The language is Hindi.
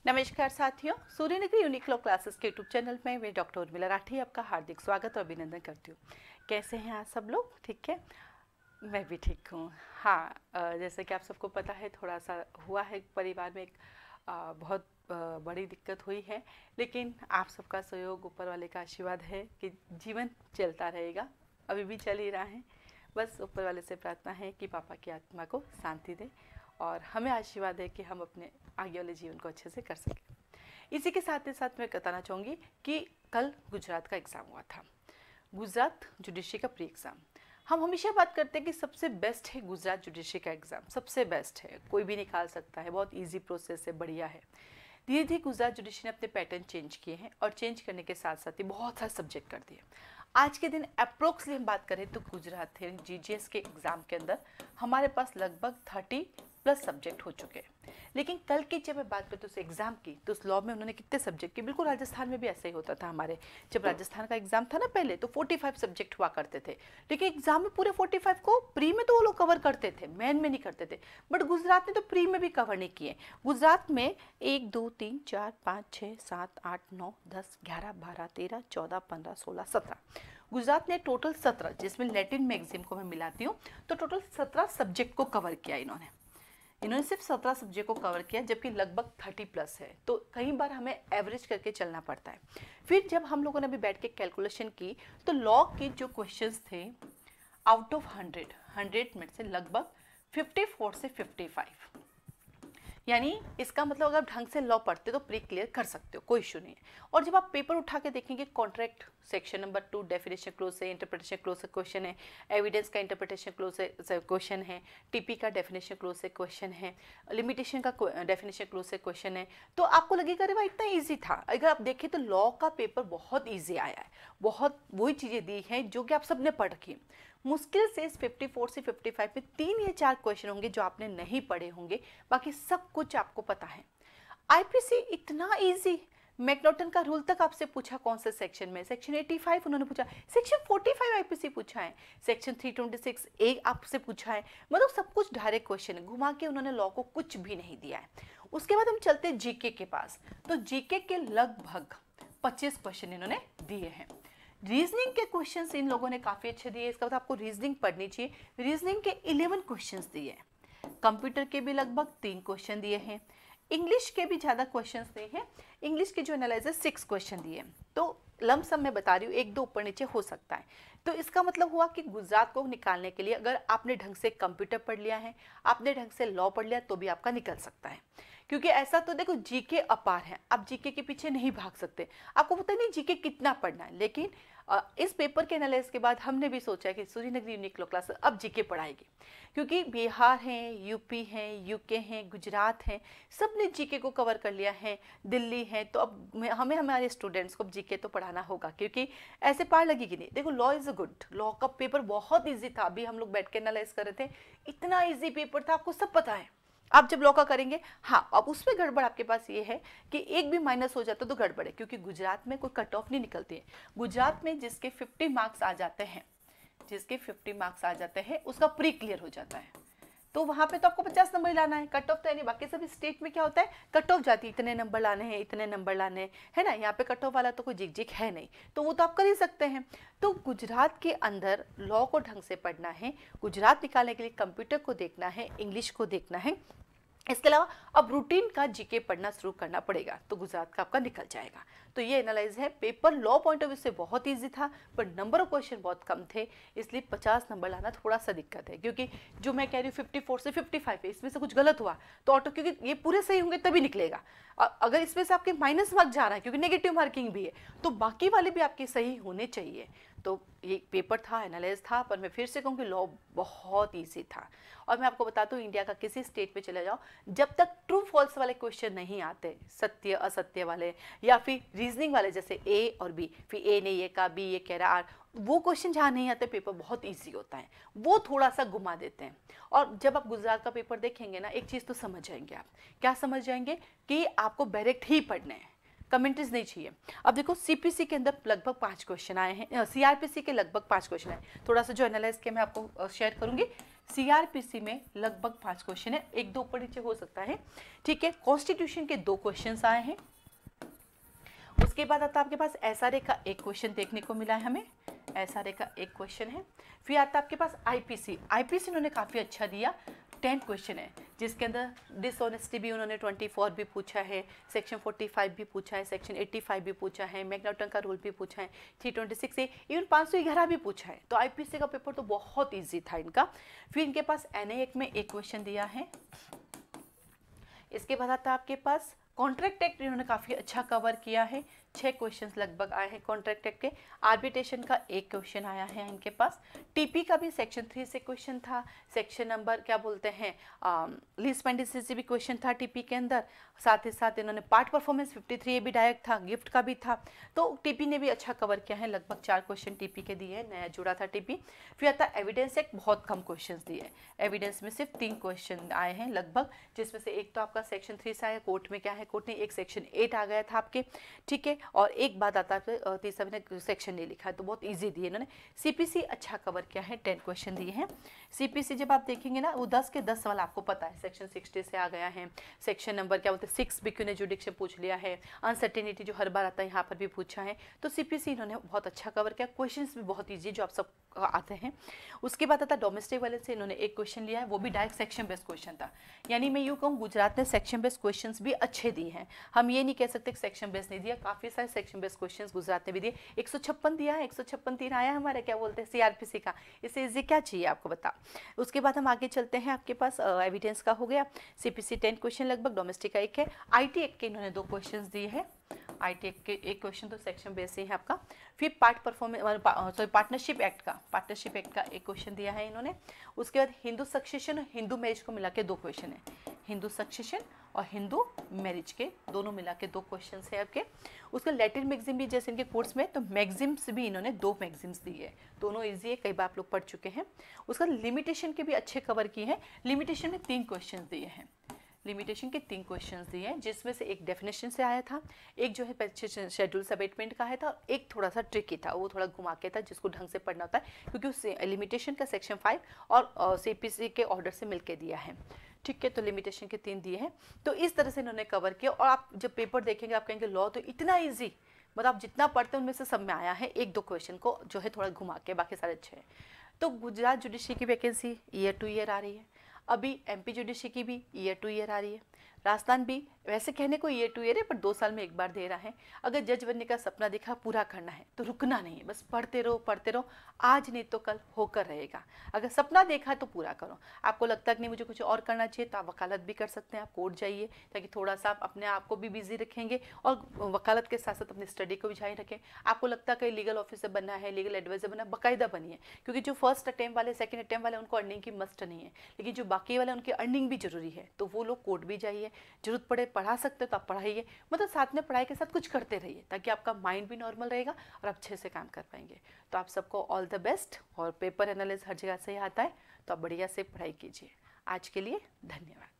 नमस्कार साथियों, सूर्यनगरी यूनिक क्लब क्लासेस के यूट्यूब चैनल में मैं डॉक्टर उर्मिला राठी आपका हार्दिक स्वागत और अभिनंदन करती हूँ। कैसे हैं आप सब लोग? ठीक है, मैं भी ठीक हूँ। हाँ, जैसे कि आप सबको पता है, थोड़ा सा हुआ है परिवार में एक बहुत बड़ी दिक्कत हुई है, लेकिन आप सबका सहयोग, ऊपर वाले का आशीर्वाद है कि जीवन चलता रहेगा, अभी भी चल ही रहा है। बस ऊपर वाले से प्रार्थना है कि पापा की आत्मा को शांति दे और हमें आशीर्वाद है कि हम अपने आगे वाले जीवन को अच्छे से कर सकें। इसी के साथ ही साथ मैं बताना चाहूँगी कि कल गुजरात का एग्ज़ाम हुआ था, गुजरात जुडिशरी का प्री एग्ज़ाम। हम हमेशा बात करते हैं कि सबसे बेस्ट है गुजरात जुडिशरी का एग्ज़ाम, सबसे बेस्ट है, कोई भी निकाल सकता है, बहुत ईजी प्रोसेस है, बढ़िया है। धीरे धीरे गुजरात जुडिशरी ने अपने पैटर्न चेंज किए हैं और चेंज करने के साथ साथ ही बहुत सारे सब्जेक्ट कर दिए। आज के दिन अप्रोक्सली हम बात करें तो गुजरात थे जीजीएस के एग्ज़ाम के अंदर हमारे पास लगभग 30+ सब्जेक्ट हो चुके हैं। लेकिन कल की जब मैं बात करती हूँ उस एग्ज़ाम की, तो उस लॉ में उन्होंने कितने सब्जेक्ट किए? बिल्कुल राजस्थान में भी ऐसा ही होता था। हमारे जब राजस्थान का एग्ज़ाम था ना पहले, तो 45 सब्जेक्ट हुआ करते थे, लेकिन एग्ज़ाम में पूरे 45 को प्री में तो वो लोग कवर करते थे, मेन में नहीं करते थे। बट गुजरात ने तो प्री में भी कवर नहीं किए। गुजरात में 1 2 3 4 5 6 7 8 9 10 11 12 13 14 15 16 17 गुजरात ने टोटल 17, जिसमें लैटिन मैगजीन को मैं मिलाती हूँ, तो टोटल 17 सब्जेक्ट को कवर किया इन्होंने सिर्फ 17 सब्जेक्ट को कवर किया, जबकि लगभग 30+ है। तो कई बार हमें एवरेज करके चलना पड़ता है। फिर जब हम लोगों ने अभी बैठ के कैलकुलेशन की, तो लॉ के जो क्वेश्चंस थे, आउट ऑफ 100 में से लगभग 54 से 55, यानी इसका मतलब अगर ढंग से लॉ पढ़ते तो प्री क्लियर कर सकते हो, कोई इशू नहीं है। और जब आप पेपर उठा के देखेंगे, contract section number 2 definition close से, इंटरप्रिटेशन क्लोज से क्वेश्चन है, एविडेंस का इंटरप्रिटेशन क्लोज से क्वेश्चन है, टीपी का डेफिनेशन क्लोज से क्वेश्चन है, लिमिटेशन का डेफिनेशन क्लोज से क्वेश्चन है, तो आपको लगेगा अरे भाई इतना ईजी था। अगर आप देखें तो लॉ का पेपर बहुत ईजी आया है, बहुत वही चीज़ें दी हैं जो कि आप सबने पढ़ रखी। मुश्किल से इस 54 से 55 में 3 या 4 क्वेश्चन होंगे जो आपने नहीं पढ़े होंगे, बाकी सब कुछ आपको पता है। आईपीसी इतना इजी, मैकनॉटन का रूल तक आपसे पूछा कौन से सेक्शन में, सेक्शन 85 उन्होंने पूछा, सेक्शन 45 आईपीसी पूछा है, सेक्शन 326 ए आपसे पूछा है, मतलब सब कुछ डायरेक्ट क्वेश्चन है, घुमा के उन्होंने लॉ को कुछ भी नहीं दिया है। उसके बाद हम चलते हैं जीके के पास, तो जीके के लगभग 25 क्वेश्चन इन्होंने दिए हैं। रीजनिंग के क्वेश्चंस इन लोगों ने काफ़ी अच्छे दिए, इसका मतलब आपको रीजनिंग पढ़नी चाहिए। रीजनिंग के 11 क्वेश्चंस दिए हैं, कंप्यूटर के भी लगभग 3 क्वेश्चन दिए हैं, इंग्लिश के भी ज़्यादा क्वेश्चंस दिए हैं, इंग्लिश के जो एनालिसिस 6 क्वेश्चन दिए हैं। तो लमसम मैं बता रही हूँ, 1-2 ऊपर नीचे हो सकता है। तो इसका मतलब हुआ कि गुजरात को निकालने के लिए अगर आपने ढंग से कंप्यूटर पढ़ लिया है, आपने ढंग से लॉ पढ़ लिया, तो भी आपका निकल सकता है। क्योंकि ऐसा तो देखो, जीके अपार है, आप जीके के पीछे नहीं भाग सकते। आपको पता नहीं जीके कितना पढ़ना है, लेकिन इस पेपर के एनालिसिस के बाद हमने भी सोचा कि सूर्यनगरी यूनिक क्लब क्लास अब जीके पढ़ाएगी, क्योंकि बिहार हैं, यूपी हैं, यूके हैं, गुजरात हैं, सब ने जीके को कवर कर लिया है, दिल्ली है, तो अब हमें हमारे स्टूडेंट्स को जीके तो पढ़ाना होगा, क्योंकि ऐसे पार लगेगी नहीं। देखो, law is a good, law का पेपर बहुत ईजी था, अभी हम लोग बैठ के एनालाइज कर रहे थे, इतना ईजी पेपर था, आपको सब पता है। आप जब लॉ का करेंगे, हाँ, अब उसमें गड़बड़ आपके पास ये है कि एक भी माइनस हो जाता तो गड़बड़ है, क्योंकि गुजरात में कोई कट ऑफ नहीं निकलती है। गुजरात में जिसके 50 मार्क्स आ जाते हैं, उसका प्री क्लियर हो जाता है, तो वहाँ पे तो आपको 50 नंबर लाना है, कट ऑफ तो है नहीं। बाकी सभी स्टेट में क्या होता है, कट ऑफ जाती है, इतने नंबर लाने हैं, इतने नंबर लाने हैं, है ना। यहाँ पे कट ऑफ वाला तो कोई जिक है नहीं, तो वो तो आप कर ही सकते हैं। तो गुजरात के अंदर लॉ को ढंग से पढ़ना है, गुजरात निकालने के लिए कंप्यूटर को देखना है, इंग्लिश को देखना है, इसके अलावा अब रूटीन का जीके पढ़ना शुरू करना पड़ेगा, तो गुजरात का आपका निकल जाएगा। तो ये एनालाइज है। Paper law point of view से बहुत इजी था, पर नंबर ऑफ क्वेश्चन बहुत कम थे, इसलिए 50 नंबर लाना थोड़ा सा दिक्कत है। क्योंकि जो मैं कह रही हूँ 54 से 55 है, इसमें से कुछ गलत हुआ तो ऑटो, क्योंकि ये पूरे सही होंगे तभी निकलेगा। अगर इसमें से आपके माइनस मार्क जा रहा है, क्योंकि नेगेटिव मार्किंग भी है, तो बाकी वाले भी आपके सही होने चाहिए। तो ये पेपर था, एनालाइज था, पर मैं फिर से कहूँ कि लॉ बहुत ईजी था। और मैं आपको बताता हूँ, इंडिया का किसी स्टेट में चले जाओ, जब तक ट्रू फॉल्स वाले क्वेश्चन नहीं आते, सत्य असत्य वाले, या फिर रीजनिंग वाले, जैसे ए और बी, फिर ए ने ये कहा, बी ये कह रहा, आर, वो क्वेश्चन जहाँ नहीं आते, पेपर बहुत ईजी होता है, वो थोड़ा सा घुमा देते हैं। और जब आप गुजरात का पेपर देखेंगे ना, एक चीज़ तो समझ जाएंगे आप, क्या समझ जाएंगे कि आपको डायरेक्ट ही पढ़ने हैं, कमेंट्रीज नहीं चाहिए। अब देखो, सीपीसी के अंदर लगभग 5 क्वेश्चन आए हैं, सीआरपीसी के लगभग 5 क्वेश्चन आए, थोड़ा सा जो एनालाइज किया मैं आपको शेयर करूंगी। सीआरपीसी में लगभग 5 क्वेश्चन है, एक दो ऊपर नीचे हो सकता है, ठीक है। कॉन्स्टिट्यूशन के 2 क्वेश्चंस आए हैं। उसके बाद आता आपके पास एसआरए का एक क्वेश्चन देखने को मिला है हमें, एसआरए का एक क्वेश्चन है। फिर आता आपके पास आईपीसी, आईपीसी उन्होंने काफ़ी अच्छा दिया, 10 क्वेश्चन है, जिसके अंदर डिसऑनेस्टी भी उन्होंने 24 भी पूछा है, सेक्शन 45 भी पूछा है, सेक्शन 85 भी पूछा है, मैग्ना का रूल भी पूछा है, 326 ए, इवन 511 भी पूछा है। तो आईपीसी का पेपर तो बहुत ईजी था इनका। फिर इनके पास एनए में एक क्वेश्चन दिया है। इसके बाद आता आपके पास कॉन्ट्रैक्ट एक्ट, इन्होंने काफ़ी अच्छा कवर किया है, 6 क्वेश्चंस लगभग आए हैं कॉन्ट्रैक्ट एक्ट के। आर्बिट्रेशन का एक क्वेश्चन आया है इनके पास। टीपी का भी सेक्शन 3 से क्वेश्चन था, सेक्शन नंबर क्या बोलते हैं लीज पेंडिसी से भी क्वेश्चन था टीपी के अंदर। साथ ही साथ इन्होंने पार्ट परफॉर्मेंस 53 भी डायरेक्ट था, गिफ्ट का भी था। तो टीपी ने भी अच्छा कवर किया है, लगभग 4 क्वेश्चन टीपी के दिए हैं, नया जुड़ा था टीपी। फिर आता एविडेंस एक्ट, बहुत कम क्वेश्चन दिए, एविडेंस में सिर्फ 3 क्वेश्चन आए हैं लगभग, जिसमें से एक तो आपका सेक्शन 3 से आया, कोर्ट में क्या है, कोर्ट ने एक सेक्शन 8 आ गया था आपके, ठीक है। और एक बात आता है तीसरा मैंने सेक्शन नहीं लिखा है, तो बहुत इजी दिए इन्होंने। सीपीसी अच्छा कवर किया है, 10 क्वेश्चन दिए हैं। सीपीसी जब आप देखेंगे ना, वो 10 के 10 सवाल आपको पता है, सेक्शन 60 से आ गया है, सेक्शन नंबर क्या बोलते हैं 6 भी क्यों ने जुडिक्शन पूछ लिया है, अनसर्टेनिटी जो हर बार आता है यहाँ पर भी पूछा है। तो सीपीसी इन्होंने बहुत अच्छा कवर किया, क्वेश्चन भी बहुत ईजी जो आप सब आते हैं। उसके बाद आता डोमेस्टिक वायलेंस से इन्होंने एक क्वेश्चन लिया है, वो भी डायरेक्ट सेक्शन बेस्ड क्वेश्चन था। यानी मैं यूँ कहूँ गुजरात ने सेक्शन बेस्ड क्वेश्चन भी अच्छे दिए हैं, हम ये नहीं कह सकते कि सेक्शन बेस्ड नहीं दिया, काफ़ी सारे सेक्शन बेस्ड क्वेश्चंस गुजरात ने भी दिए। 156 दिया है, 156 3 आया हमारे क्या बोलते हैं सीआरपीसी का, इससे इजी क्या चाहिए आपको बता। उसके बाद हम आगे चलते हैं, आपके पास एविडेंस का हो गया, सीपीसी 10 क्वेश्चन लगभग, डोमेस्टिक का एक है, आईटी एक्ट के इन्होंने 2 क्वेश्चन दिए हैं, आईटी एक्ट के एक क्वेश्चन तो सेक्शन बेस से है आपका। फिर पार्टनरशिप एक्ट का एक क्वेश्चन दिया है इन्होंने। उसके बाद हिंदू सक्सेशन और हिंदू मैरिज को मिला के 2 क्वेश्चन है, हिंदू सक्सेशन और हिंदू मैरिज के दोनों मिला के 2 क्वेश्चन है आपके। उसके लैटिन मैगजीम भी जैसे इनके कोर्स में, तो मैगजीम्स भी इन्होंने 2 मैगजीम्स दी है, दोनों ईजी है, कई बार आप लोग पढ़ चुके हैं। उसका लिमिटेशन के भी अच्छे कवर किए हैं, लिमिटेशन में 3 क्वेश्चन दिए हैं, लिमिटेशन के 3 क्वेश्चंस दिए हैं, जिसमें से एक डेफिनेशन से आया था, एक जो है शेड्यूल्स अबेटमेंट का है था, एक थोड़ा सा ट्रिकी था, वो थोड़ा घुमा के था, जिसको ढंग से पढ़ना होता है, क्योंकि उस लिमिटेशन का सेक्शन 5 और सीपीसी के ऑर्डर से मिलके दिया है, ठीक है। तो लिमिटेशन के 3 दिए हैं। तो इस तरह से इन्होंने कवर किया। और आप जब पेपर देखेंगे आप कहेंगे लॉ तो इतना ईजी, मतलब आप जितना पढ़ते हैं उनमें से सब में आया है, 1-2 क्वेश्चन को जो है थोड़ा घुमा के, बाकी सारे अच्छे हैं। तो गुजरात जुडिशरी की वैकेंसी ईयर टू ईयर आ रही है, अभी एमपी जुडिशरी की भी ईयर टू ईयर आ रही है, राजस्थान भी वैसे कहने को ईयर टू ईयर है, पर 2 साल में एक बार दे रहा है। अगर जज बनने का सपना देखा पूरा करना है तो रुकना नहीं है, बस पढ़ते रहो, आज नहीं तो कल होकर रहेगा। अगर सपना देखा है तो पूरा करो। आपको लगता है कि नहीं मुझे कुछ और करना चाहिए, तो आप वकालत भी कर सकते हैं, आप कोर्ट जाइए, ताकि थोड़ा सा आप अपने आप को भी बिजी रखेंगे और वकालत के साथ साथ अपनी स्टडी को भी जारी रखें। आपको लगता है कि लीगल ऑफिसर बनना है, लीगल एडवाइजर बनना है, बाकायदा बनिए, क्योंकि जो फर्स्ट अटेम्प्ट वाले, सेकंड अटेम्प्ट वाले, उनको अर्निंग की मस्ट नहीं है, लेकिन जो बाकी वाले उनकी अर्निंग भी जरूरी है, तो वो लोग कोर्ट भी जाइए, जरूरत पड़े पढ़ा सकते हो तो आप पढ़ाइए, मतलब साथ में पढ़ाई के साथ कुछ करते रहिए, ताकि आपका माइंड भी नॉर्मल रहेगा और आप अच्छे से काम कर पाएंगे। तो आप सबको ऑल द बेस्ट। और पेपर एनालिसिस हर जगह से ही आता है, तो आप बढ़िया से पढ़ाई कीजिए। आज के लिए धन्यवाद।